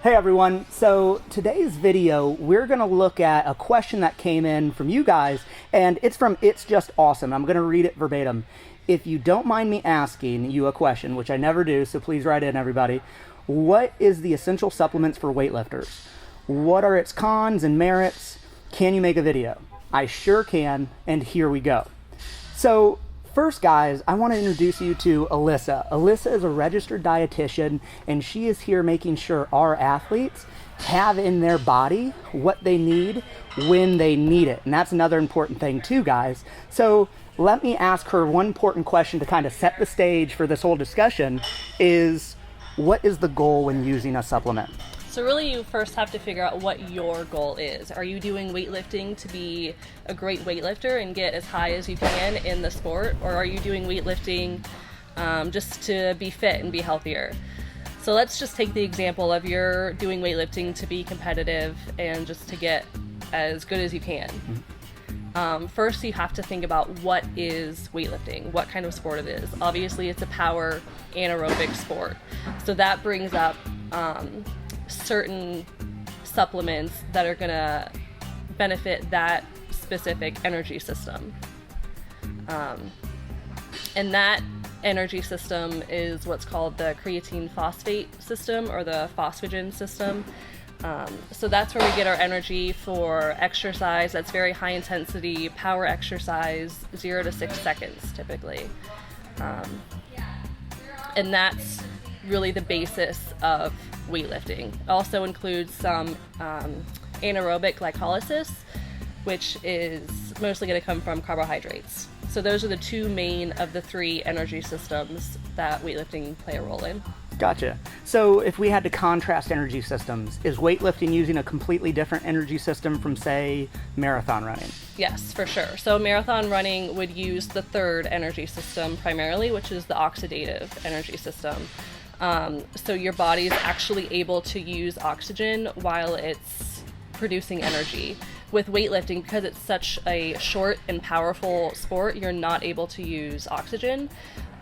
Hey everyone, so today's video we're going to look at a question that came in from you guys, and it's from It's Just Awesome. I'm going to read it verbatim. If you don't mind me asking you a question, which I never do, so please write in everybody. What is the essential supplements for weightlifters? What are its cons and merits? Can you make a video? I sure can, and here we go. So first, guys, I want to introduce you to Alyssa. Alyssa is a registered dietitian, and she is here making sure our athletes have in their body what they need when they need it. And that's another important thing too, guys. So let me ask her one important question to kind of set the stage for this whole discussion is, what is the goal when using a supplement? So really you first have to figure out what your goal is. Are you doing weightlifting to be a great weightlifter and get as high as you can in the sport? Or are you doing weightlifting just to be fit and be healthier? So let's just take the example of you're doing weightlifting to be competitive and just to get as good as you can. First you have to think about what is weightlifting, what kind of sport it is. Obviously it's a power anaerobic sport. So that brings up certain supplements that are going to benefit that specific energy system. And that energy system is what's called the creatine phosphate system or the phosphagen system. So that's where we get our energy for exercise. That's very high intensity power exercise, 0 to 6 seconds typically. And that's really the basis of weightlifting. Also includes some anaerobic glycolysis, which is mostly going to come from carbohydrates. So those are the two main of the three energy systems that weightlifting play a role in. Gotcha. So if we had to contrast energy systems, is weightlifting using a completely different energy system from, say, marathon running? Yes, for sure. So marathon running would use the third energy system primarily, which is the oxidative energy system. So your body is actually able to use oxygen while it's producing energy. With weightlifting, because it's such a short and powerful sport, you're not able to use oxygen.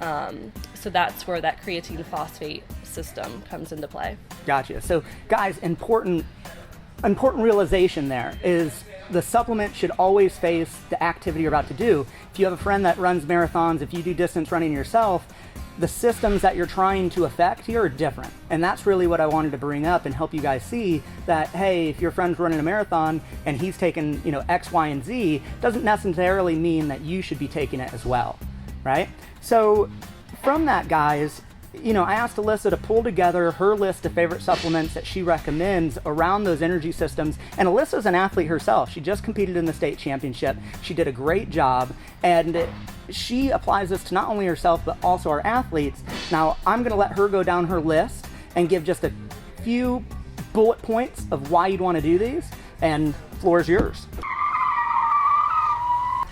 So that's where that creatine phosphate system comes into play. Gotcha. So guys, important realization there is the supplement should always face the activity you're about to do. If you have a friend that runs marathons, if you do distance running yourself, the systems that you're trying to affect here are different. And that's really what I wanted to bring up and help you guys see that, hey, if your friend's running a marathon and he's taking, X, Y, and Z, doesn't necessarily mean that you should be taking it as well, right? So from that, guys, I asked Alyssa to pull together her list of favorite supplements that she recommends around those energy systems. And Alyssa's an athlete herself. She just competed in the state championship. She did a great job. And she applies this to not only herself, but also our athletes. Now, I'm going to let her go down her list and give just a few bullet points of why you'd want to do these. And floor is yours.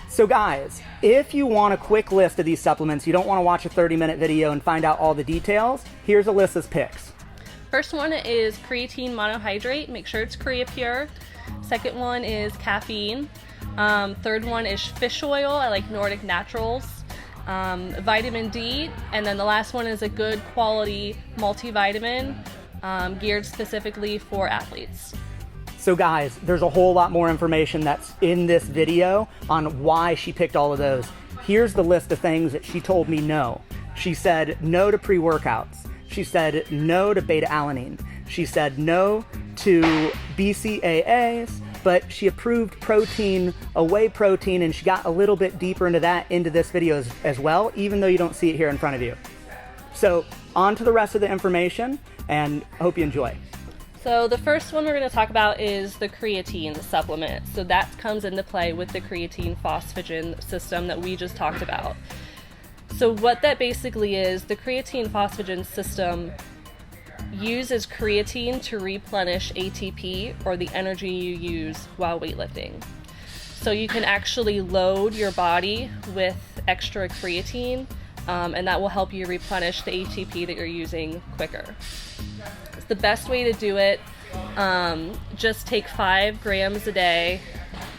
So guys, if you want a quick list of these supplements, you don't want to watch a 30-minute video and find out all the details, here's Alyssa's picks. First one is creatine monohydrate. Make sure it's Creapure. Second one is caffeine. Third one is fish oil. I like Nordic Naturals. Vitamin D. And then the last one is a good quality multivitamin geared specifically for athletes. So guys, there's a whole lot more information that's in this video on why she picked all of those. Here's the list of things that she told me no. She said no to pre-workouts. She said no to Beta-Alanine. She said no to BCAAs, but she approved protein, a whey protein, and she got a little bit deeper into that into this video as well, even though you don't see it here in front of you. So on to the rest of the information, and I hope you enjoy. So the first one we're going to talk about is the creatine supplement. So that comes into play with the creatine phosphagen system that we just talked about. So what that basically is, the creatine phosphagen system uses creatine to replenish ATP, or the energy you use while weightlifting. So you can actually load your body with extra creatine, and that will help you replenish the ATP that you're using quicker. The best way to do it, just take 5 grams a day,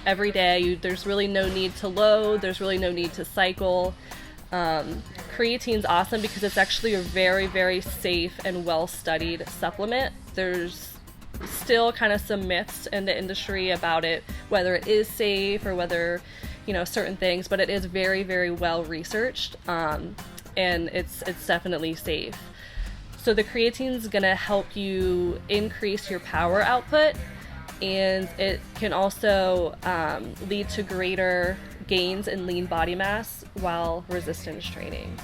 every day. There's really no need to load, there's really no need to cycle. Creatine's awesome because it's actually a very, very safe and well-studied supplement. There's still kind of some myths in the industry about it, whether it is safe or whether, certain things, but it is very, very well researched, and it's definitely safe. So the creatine is going to help you increase your power output, and it can also lead to greater gains in lean body mass while resistance training.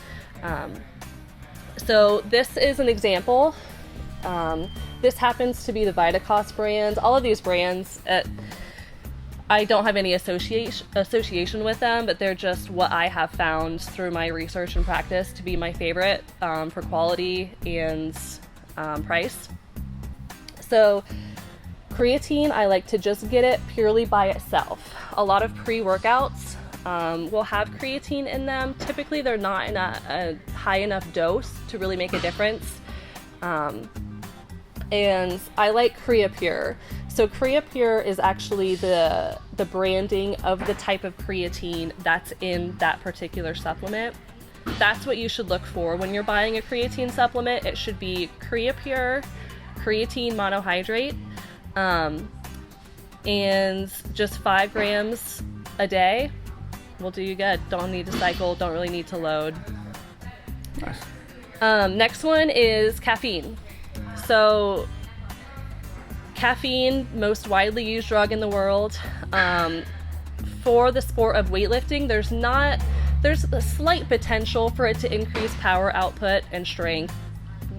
So this is an example. This happens to be the VitaCost brand. All of these brands, I don't have any association with them, but they're just what I have found through my research and practice to be my favorite for quality and price. So creatine, I like to just get it purely by itself. A lot of pre-workouts will have creatine in them. Typically, they're not in a high enough dose to really make a difference. And I like CreaPure. So CreaPure is actually the branding of the type of creatine that's in that particular supplement. That's what you should look for when you're buying a creatine supplement. It should be CreaPure, creatine monohydrate, and just 5 grams a day will do you good. Don't need to cycle, don't really need to load. Nice. Next one is caffeine. So caffeine, most widely used drug in the world. For the sport of weightlifting, there's a slight potential for it to increase power output and strength.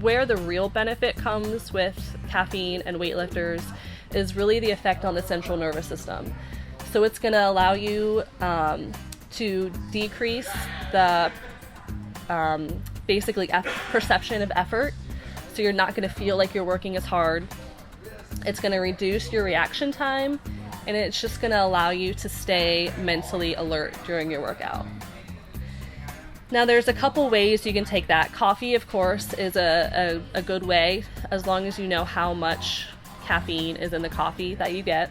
Where the real benefit comes with caffeine and weightlifters is really the effect on the central nervous system. So it's going to allow you to decrease the basically perception of effort. So you're not going to feel like you're working as hard. It's going to reduce your reaction time, and it's just going to allow you to stay mentally alert during your workout. Now there's a couple ways you can take that. Coffee, of course, is a good way, as long as you know how much caffeine is in the coffee that you get.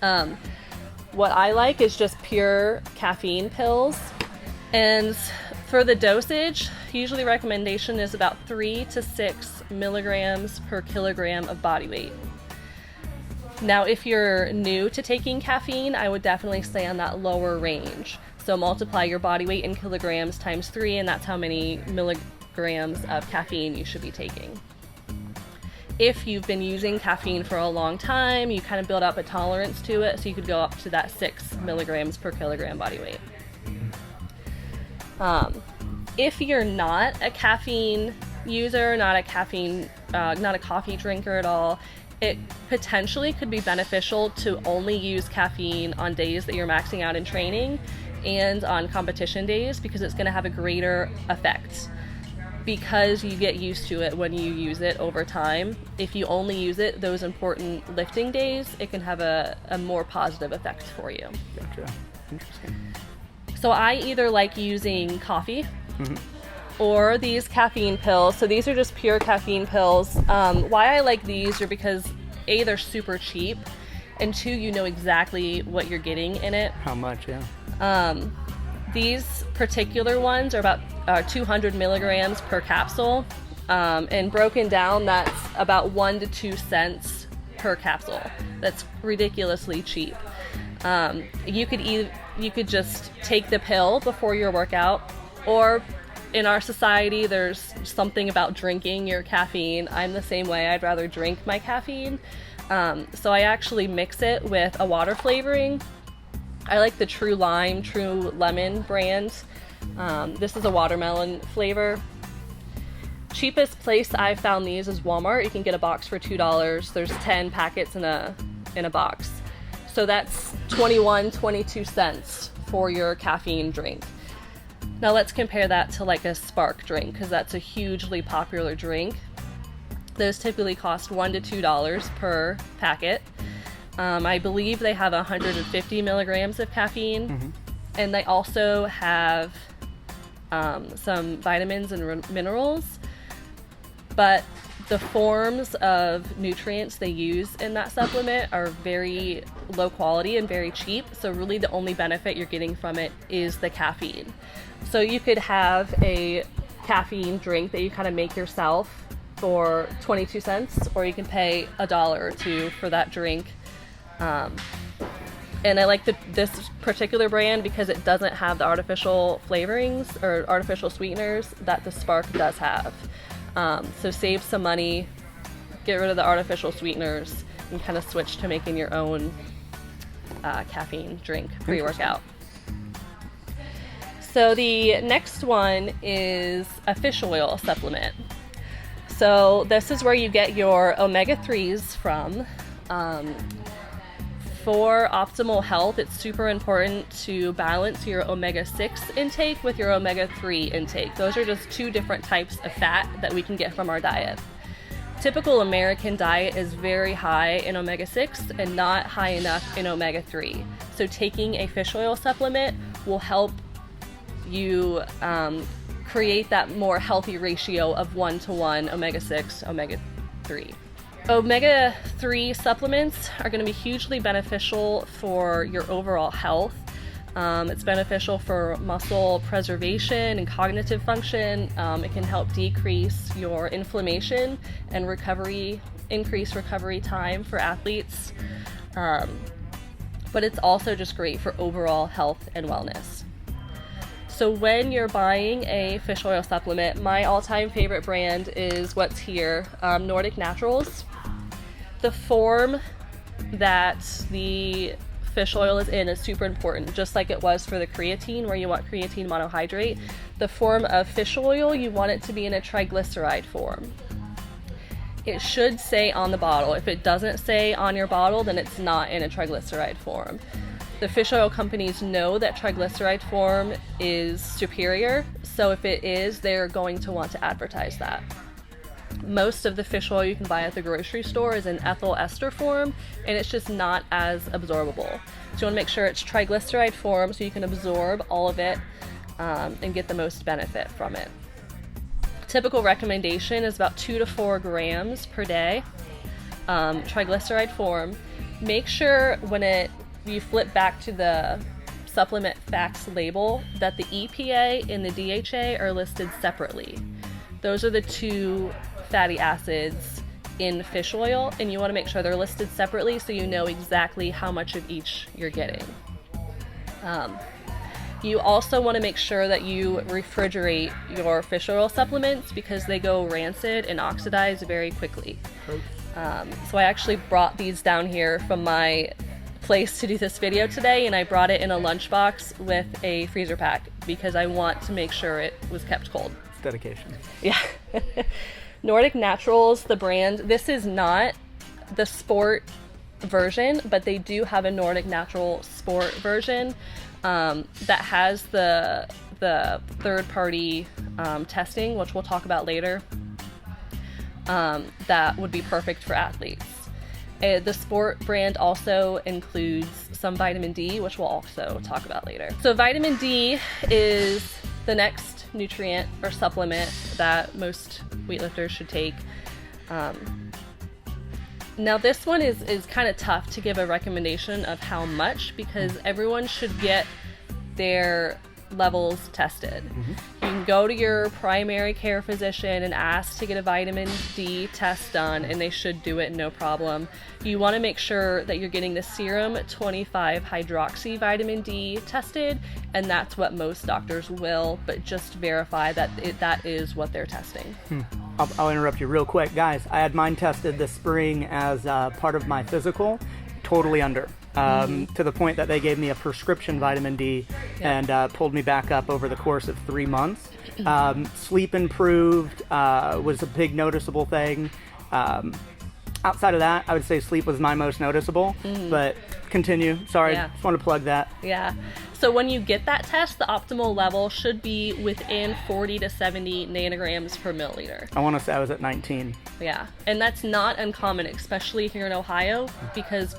What I like is just pure caffeine pills. And for the dosage, usually recommendation is about 3 to 6 milligrams per kilogram of body weight. Now, if you're new to taking caffeine, I would definitely stay on that lower range. So multiply your body weight in kilograms times 3, and that's how many milligrams of caffeine you should be taking. If you've been using caffeine for a long time, you kind of build up a tolerance to it, so you could go up to that 6 milligrams per kilogram body weight. If you're not a caffeine user, not a coffee drinker at all, it potentially could be beneficial to only use caffeine on days that you're maxing out in training and on competition days, because it's going to have a greater effect because you get used to it when you use it over time. If you only use it those important lifting days, it can have a more positive effect for you. Gotcha. Interesting. So I either like using coffee or these caffeine pills. So these are just pure caffeine pills. Why I like these are because A, they're super cheap, and 2, you know exactly what you're getting in it. How much, yeah. These particular ones are about 200 milligrams per capsule, and broken down, that's about 1 to 2 cents per capsule. That's ridiculously cheap. You could just take the pill before your workout, or in our society, there's something about drinking your caffeine. I'm the same way. I'd rather drink my caffeine. So I actually mix it with a water flavoring. I like the True Lime, True Lemon brand. This is a watermelon flavor. Cheapest place I found these is Walmart. You can get a box for $2. There's 10 packets in a box. So that's 22 cents for your caffeine drink. Now let's compare that to like a Spark drink, because that's a hugely popular drink. Those typically cost $1 to $2 per packet. I believe they have 150 milligrams of caffeine, and they also have some vitamins and minerals, but the forms of nutrients they use in that supplement are very low quality and very cheap, so really the only benefit you're getting from it is the caffeine. So you could have a caffeine drink that you kind of make yourself for 22 cents, or you can pay $1 or $2 for that drink. And I like this particular brand because it doesn't have the artificial flavorings or artificial sweeteners that the Spark does have. So save some money, get rid of the artificial sweeteners, and kind of switch to making your own caffeine drink pre-workout. So the next one is a fish oil supplement. So this is where you get your omega-3s from. For optimal health, it's super important to balance your omega-6 intake with your omega-3 intake. Those are just two different types of fat that we can get from our diet. Typical American diet is very high in omega-6 and not high enough in omega-3. So taking a fish oil supplement will help you create that more healthy ratio of 1-to-1 omega-6, omega-3. Omega-3 supplements are going to be hugely beneficial for your overall health. It's beneficial for muscle preservation and cognitive function. It can help decrease your inflammation and increase recovery time for athletes. But it's also just great for overall health and wellness. So when you're buying a fish oil supplement, my all-time favorite brand is what's here, Nordic Naturals. The form that the fish oil is in is super important, just like it was for the creatine, where you want creatine monohydrate. The form of fish oil, you want it to be in a triglyceride form. It should say on the bottle. If it doesn't say on your bottle, then it's not in a triglyceride form. The fish oil companies know that triglyceride form is superior, so if it is, they're going to want to advertise that. Most of the fish oil you can buy at the grocery store is in ethyl ester form, and it's just not as absorbable. So you want to make sure it's triglyceride form so you can absorb all of it and get the most benefit from it. Typical recommendation is about 2 to 4 grams per day, triglyceride form. Make sure when you flip back to the supplement facts label that the EPA and the DHA are listed separately. Those are the two fatty acids in fish oil, and you want to make sure they're listed separately so you know exactly how much of each you're getting. You also want to make sure that you refrigerate your fish oil supplements because they go rancid and oxidize very quickly. So I actually brought these down here from my place to do this video today, and I brought it in a lunchbox with a freezer pack because I want to make sure it was kept cold. It's dedication. Yeah. Nordic Naturals, the brand, this is not the sport version, but they do have a Nordic Natural sport version that has the third-party testing, which we'll talk about later, that would be perfect for athletes. The sport brand also includes some vitamin D, which we'll also talk about later. So vitamin D is the next nutrient or supplement that most weightlifters should take. Now this one is kind of tough to give a recommendation of how much because everyone should get their levels tested. You can go to your primary care physician and ask to get a vitamin D test done, and they should do it no problem. You want to make sure that you're getting the serum 25 hydroxy vitamin D tested, and that's what most doctors will, but just verify that that is what they're testing. I'll interrupt you real quick. Guys, I had mine tested this spring as part of my physical, totally under. To the point that they gave me a prescription vitamin D and pulled me back up over the course of 3 months. Sleep improved, was a big noticeable thing. Outside of that, I would say sleep was my most noticeable, but continue. Sorry, just want to plug that. Yeah. So when you get that test, the optimal level should be within 40 to 70 nanograms per milliliter. I want to say I was at 19. Yeah. And that's not uncommon, especially here in Ohio, because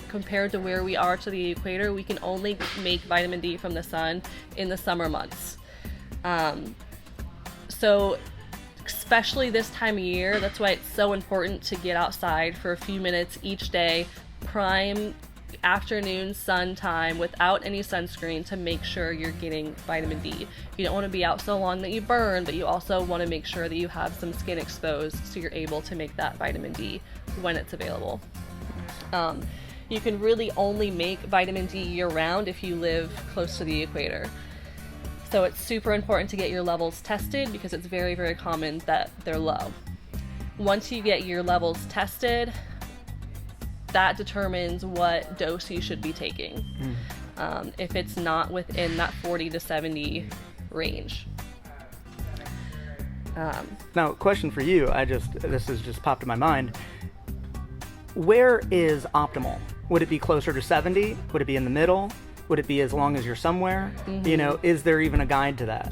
compared to where we are to the equator, we can only make vitamin D from the sun in the summer months. So especially this time of year, that's why it's so important to get outside for a few minutes each day, prime afternoon sun time without any sunscreen to make sure you're getting vitamin D. You don't want to be out so long that you burn, but you also want to make sure that you have some skin exposed so you're able to make that vitamin D when it's available. You can really only make vitamin D year-round if you live close to the equator. So it's super important to get your levels tested because it's very, very common that they're low. Once you get your levels tested, that determines what dose you should be taking. If it's not within that 40 to 70 range. Now, question for you. This has just popped in my mind. Where is optimal? Would it be closer to 70? Would it be in the middle? Would it be as long as you're somewhere? You know, is there even a guide to that?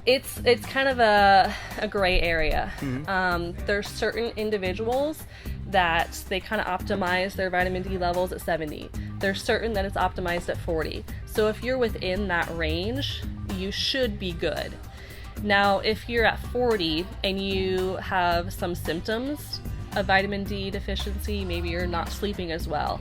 It's kind of a gray area. There's certain individuals that they kind of optimize their vitamin D levels at 70. There's certain that it's optimized at 40. So if you're within that range, you should be good. Now, if you're at 40 and you have some symptoms of vitamin D deficiency, maybe you're not sleeping as well,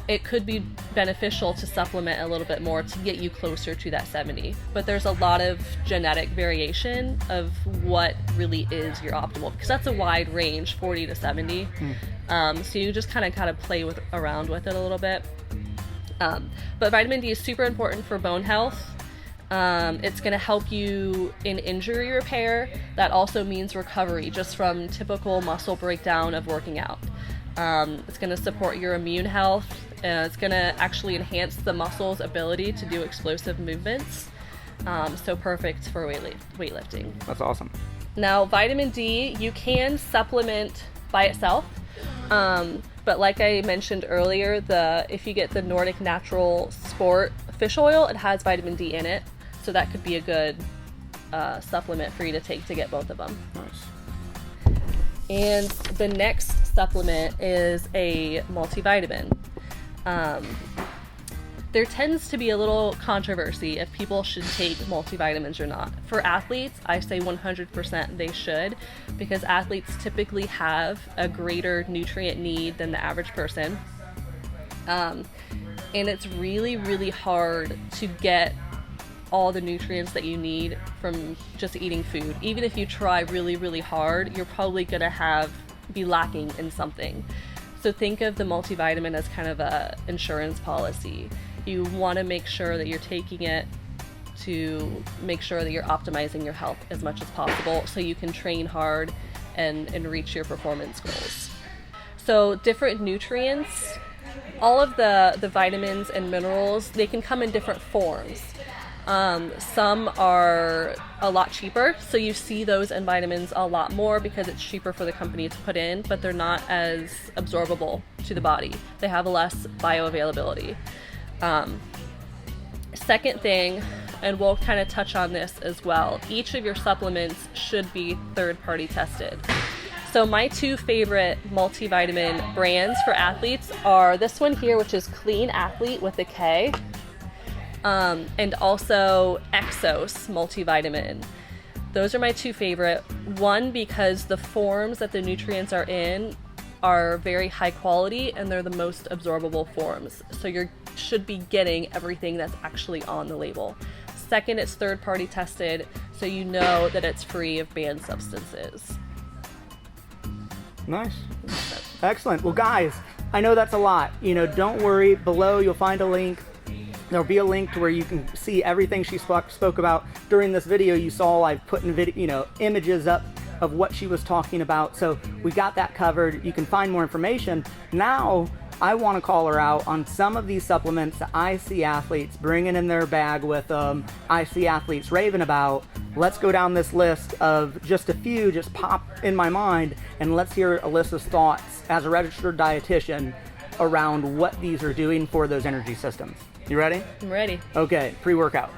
it could be beneficial to supplement a little bit more to get you closer to that 70. But there's a lot of genetic variation of what really is your optimal, because that's a wide range, 40 to 70. So you just kind of play around with it a little bit. But vitamin D is super important for bone health. It's going to help you in injury repair. That also means recovery just from typical muscle breakdown of working out. It's going to support your immune health. It's going to actually enhance the muscle's ability to do explosive movements. So perfect for weightlifting. That's awesome. Now, vitamin D, you can supplement by itself. But like I mentioned earlier, if you get the Nordic Natural Sport fish oil, it has vitamin D in it. So that could be a good supplement for you to take to get both of them. Nice. And the next supplement is a multivitamin. There tends to be a little controversy if people should take multivitamins or not. For athletes, I say 100% they should, because athletes typically have a greater nutrient need than the average person. And it's really, really hard to get all the nutrients that you need from just eating food. Even if you try really, really hard, you're probably gonna be lacking in something. So think of the multivitamin as kind of a insurance policy. You want to make sure that you're taking it to make sure that you're optimizing your health as much as possible so you can train hard and reach your performance goals. So different nutrients, all of the vitamins and minerals, they can come in different forms. Some are a lot cheaper, so you see those in vitamins a lot more because it's cheaper for the company to put in, but they're not as absorbable to the body. They have less bioavailability. Second thing, and we'll kind of touch on this as well, each of your supplements should be third-party tested. So my two favorite multivitamin brands for athletes are this one here, which is Clean Athlete with a K, and also Exos multivitamin. Those are my two favorite. One, because the forms that the nutrients are in are very high quality and they're the most absorbable forms. So you should be getting everything that's actually on the label. Second, it's third party tested, so you know that it's free of banned substances. Nice. Excellent. Well, guys, I know that's a lot. Don't worry. Below, you'll find a link. There'll be a link to where you can see everything she spoke about during this video. You saw I put in images up of what she was talking about. So we got that covered. You can find more information. Now, I want to call her out on some of these supplements that I see athletes bringing in their bag with them. I see athletes raving about. Let's go down this list of just a few, just pop in my mind, and let's hear Alyssa's thoughts as a registered dietitian around what these are doing for those energy systems. You ready? I'm ready. Okay, pre-workout.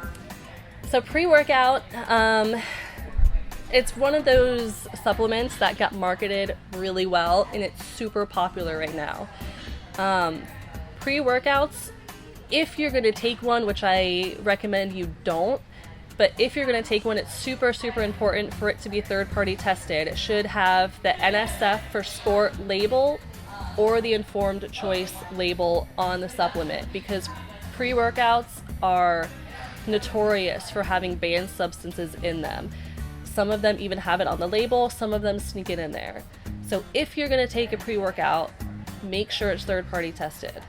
So pre-workout, it's one of those supplements that got marketed really well, and it's super popular right now. Pre-workouts, if you're going to take one, which I recommend you don't, but if you're going to take one, it's super, super important for it to be third-party tested. It should have the NSF for sport label or the informed choice label on the supplement, because pre-workouts are notorious for having banned substances in them. Some of them even have it on the label, some of them sneak it in there. So if you're going to take a pre-workout, make sure it's third-party tested.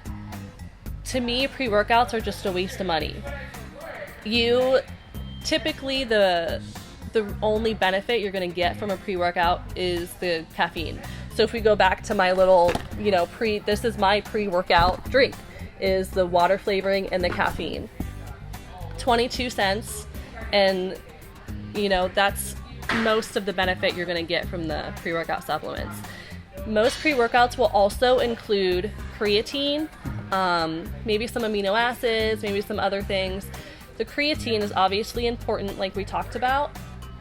To me, pre-workouts are just a waste of money. Typically the only benefit you're going to get from a pre-workout is the caffeine. So if we go back to my little, this is my pre-workout drink, is the water flavoring and the caffeine. 22 cents, and that's most of the benefit you're going to get from the pre-workout supplements. Most pre-workouts will also include creatine, maybe some amino acids, maybe some other things. The creatine is obviously important, like we talked about,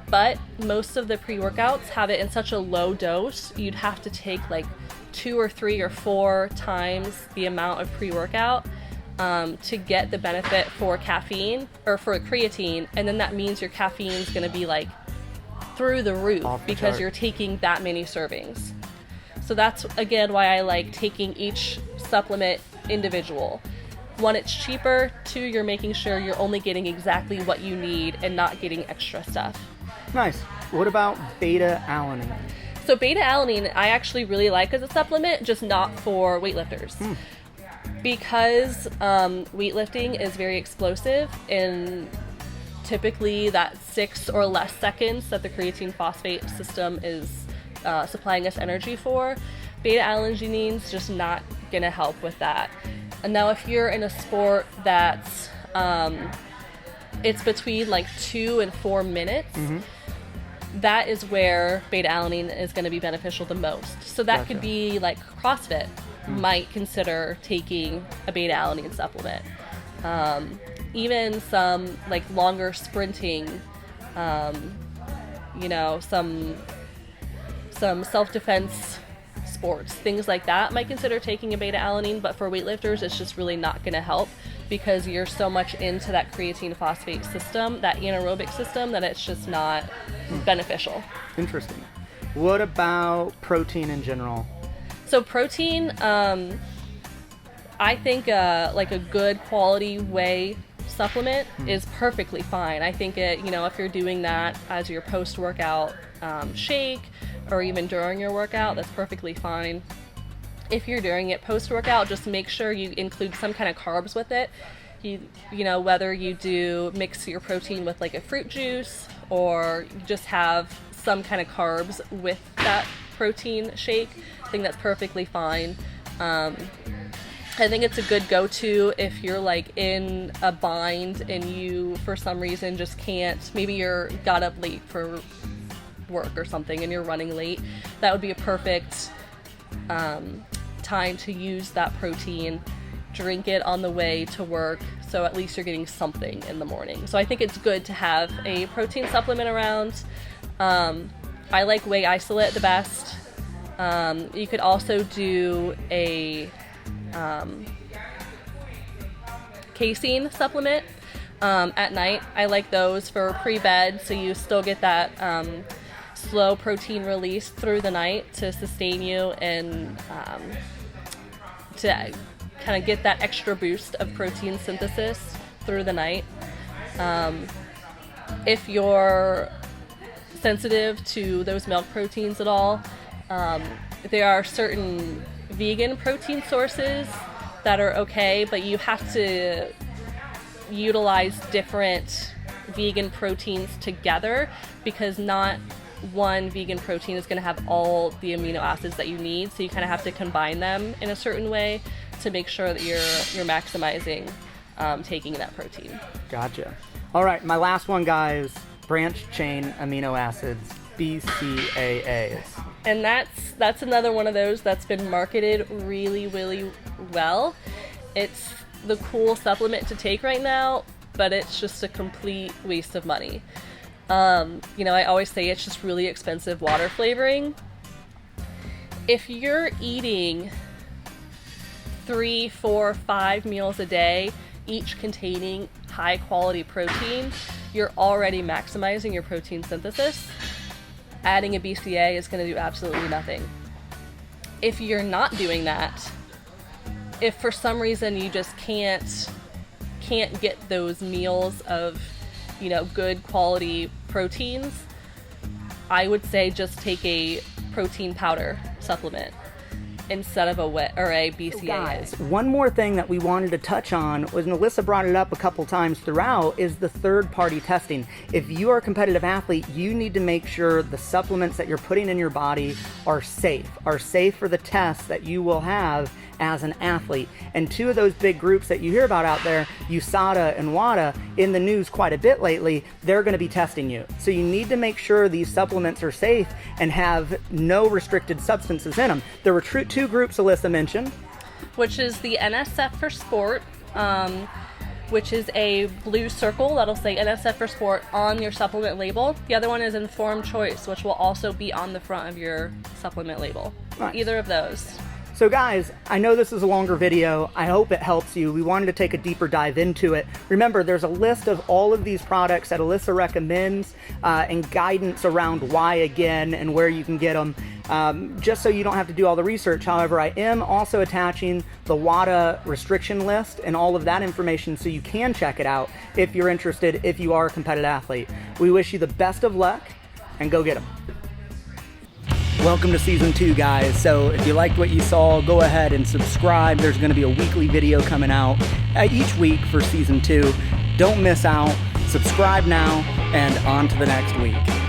but most of the pre-workouts have it in such a low dose, you'd have to take like 2 or 3 or 4 times the amount of pre-workout to get the benefit for caffeine or for creatine, and then that means your caffeine is going to be like through the roof because you're taking that many servings. So that's again why I like taking each supplement individual. 1, it's cheaper. 2, you're making sure you're only getting exactly what you need and not getting extra stuff. Nice. What about Beta-Alanine? So Beta-Alanine I actually really like as a supplement, just not for weightlifters. Because weightlifting is very explosive, and typically that 6 or less seconds that the creatine phosphate system is supplying us energy for, Beta-Alanine's just not going to help with that. And now if you're in a sport that's it's between like 2 and 4 minutes, that is where Beta-Alanine is going to be beneficial the most. So that could be like CrossFit might consider taking a Beta-Alanine supplement. Even some like longer sprinting, some self-defense sports, things like that might consider taking a Beta-Alanine, but for weightlifters it's just really not going to help because you're so much into that creatine phosphate system, that anaerobic system, that it's just not beneficial. Interesting. What about protein in general? So protein, I think like a good quality whey supplement is perfectly fine. I think it, if you're doing that as your post-workout shake or even during your workout, that's perfectly fine. If you're doing it post-workout, just make sure you include some kind of carbs with it. Whether you do mix your protein with like a fruit juice or just have some kind of carbs with that protein shake, I think that's perfectly fine. I think it's a good go-to if you're like in a bind and you for some reason just can't, maybe you're got up late for work or something and you're running late. That would be a perfect time to use that protein, drink it on the way to work, so at least you're getting something in the morning. So I think it's good to have a protein supplement around. I like whey isolate the best. You could also do a casein supplement at night. I like those for pre-bed, so you still get that slow protein release through the night to sustain you and to kind of get that extra boost of protein synthesis through the night. If you're sensitive to those milk proteins at all, there are certain vegan protein sources that are okay, but you have to utilize different vegan proteins together because not one vegan protein is going to have all the amino acids that you need, so you kind of have to combine them in a certain way to make sure that you're maximizing taking that protein. Gotcha. All right, my last one, guys, branched chain amino acids, BCAAs. And that's another one of those that's been marketed really, really well. It's the cool supplement to take right now, but it's just a complete waste of money. I always say it's just really expensive water flavoring. If you're eating 3, 4, 5 meals a day, each containing high quality protein, you're already maximizing your protein synthesis. Adding a BCA is going to do absolutely nothing. if you're not doing that, if for some reason you just can't get those meals of, good quality proteins, I would say just take a protein powder supplement instead of a BCAA. Guys, one more thing that we wanted to touch on was, and Alyssa brought it up a couple times throughout, is the third-party testing. If you are a competitive athlete, you need to make sure the supplements that you're putting in your body are safe for the tests that you will have as an athlete. And two of those big groups that you hear about out there, USADA and WADA, in the news quite a bit lately, they're going to be testing you. So you need to make sure these supplements are safe and have no restricted substances in them. There were two groups Alyssa mentioned, which is the NSF for sport, which is a blue circle that'll say NSF for sport on your supplement label. The other one is informed choice, which will also be on the front of your supplement label. Nice. Either of those. So guys, I know this is a longer video. I hope it helps you. We wanted to take a deeper dive into it. Remember, there's a list of all of these products that Alyssa recommends and guidance around why again and where you can get them, just so you don't have to do all the research. However, I am also attaching the WADA restriction list and all of that information so you can check it out if you're interested, if you are a competitive athlete. We wish you the best of luck and go get them. Welcome to season 2, guys. So if you liked what you saw, go ahead and subscribe. There's going to be a weekly video coming out each week for season 2. Don't miss out. Subscribe now and on to the next week.